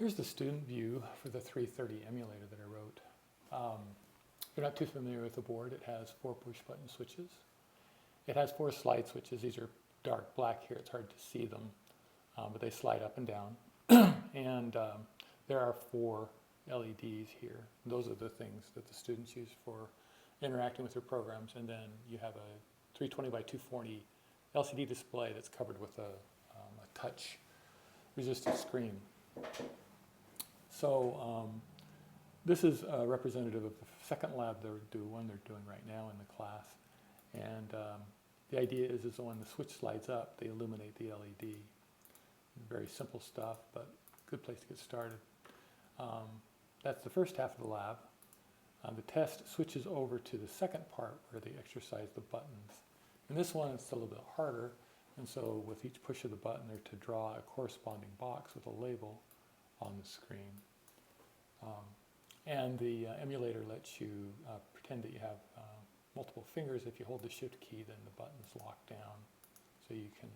Here's the student view for the 330 emulator that I wrote. If you're not too familiar with the board, it has 4 push-button switches. It has 4 slide switches. These are dark black here. It's hard to see them, but they slide up and down. And there are 4 LEDs here. Those are the things that the students use for interacting with their programs. And then you have a 320 by 240 LCD display that's covered with a touch resistive screen. So this is representative of the second lab they're doing right now in the class. And the idea is that when the switch slides up, they illuminate the LED. Very simple stuff, but good place to get started. That's the first half of the lab. The test switches over to the second part where they exercise the buttons. In this one, it's a little bit harder. And so with each push of the button, they're to draw a corresponding box with a label on the screen. And the emulator lets you pretend that you have multiple fingers. If you hold the shift key, then the button's locked down. So you can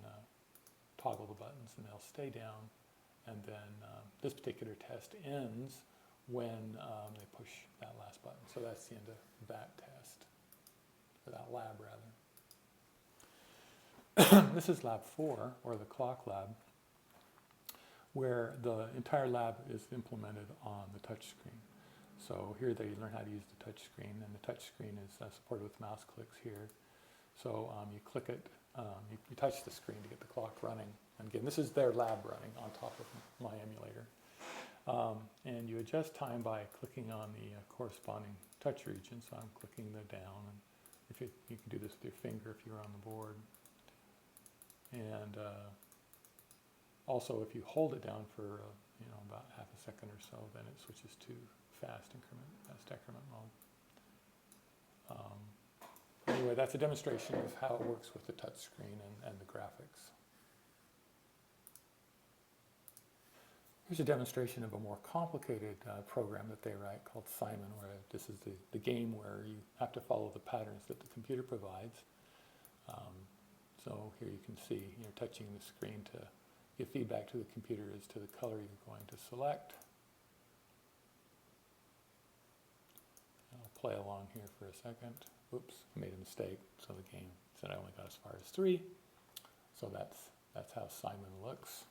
toggle the buttons and they'll stay down. And then this particular test ends when they push that last button. So that's the end of that test, or that lab rather. This is lab 4, or the clock lab, where the entire lab is implemented on the touch screen. So here they learn how to use the touch screen, and the touch screen is supported with mouse clicks here. So you click it, you touch the screen to get the clock running. And again, this is their lab running on top of my emulator. And you adjust time by clicking on the corresponding touch region. So I'm clicking the down, and if you can do this with your finger if you're on the board. And also, if you hold it down for about half a second or so, then it switches to fast decrement mode. Anyway, that's a demonstration of how it works with the touch screen and the graphics. Here's a demonstration of a more complicated program that they write called Simon, where this is the game where you have to follow the patterns that the computer provides. So here you can see you're touching the screen to give feedback to the computer as to the color you're going to select. I'll play along here for a second. Oops, I made a mistake. So the game said I only got as far as 3. So that's how Simon looks.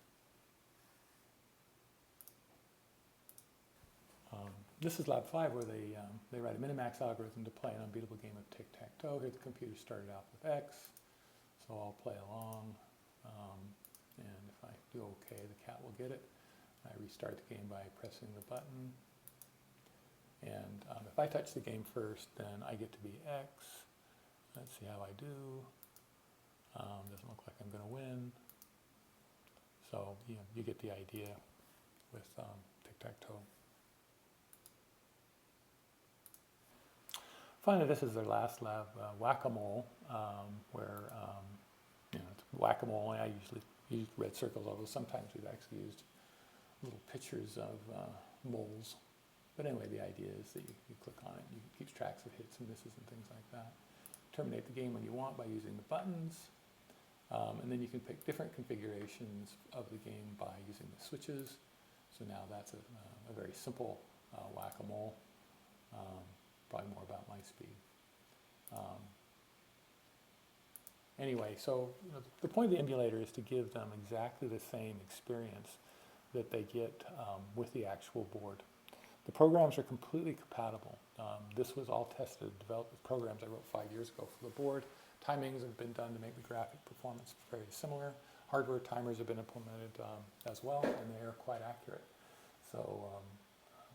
This is lab 5, where they write a minimax algorithm to play an unbeatable game of tic-tac-toe. Here the computer started out with X. So I'll play along, and if I do OK, the cat will get it. I restart the game by pressing the button. And if I touch the game first, then I get to be X. Let's see how I do. Doesn't look like I'm going to win. So you get the idea with tic-tac-toe. Finally, this is their last lab, whack-a-mole, where it's whack-a-mole. I usually use red circles, although sometimes we've actually used little pictures of moles. But anyway, the idea is that you click on it, you keep tracks of hits and misses and things like that. Terminate the game when you want by using the buttons, and then you can pick different configurations of the game by using the switches. So now that's a very simple whack-a-mole. Probably more about my speed. Anyway, so the point of the emulator is to give them exactly the same experience that they get with the actual board. The programs are completely compatible. This was all tested, developed with programs I wrote 5 years ago for the board. Timings have been done to make the graphic performance very similar. Hardware timers have been implemented as well, and they are quite accurate. So,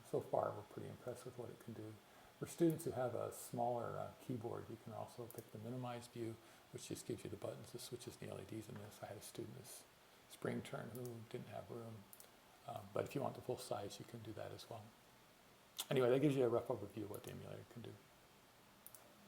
so far, we're pretty impressed with what it can do. For students who have a smaller keyboard, you can also pick the minimized view, which just gives you the buttons, the switches, and the LEDs in this. I had a student this spring term who didn't have room. But if you want the full size, you can do that as well. Anyway, that gives you a rough overview of what the emulator can do.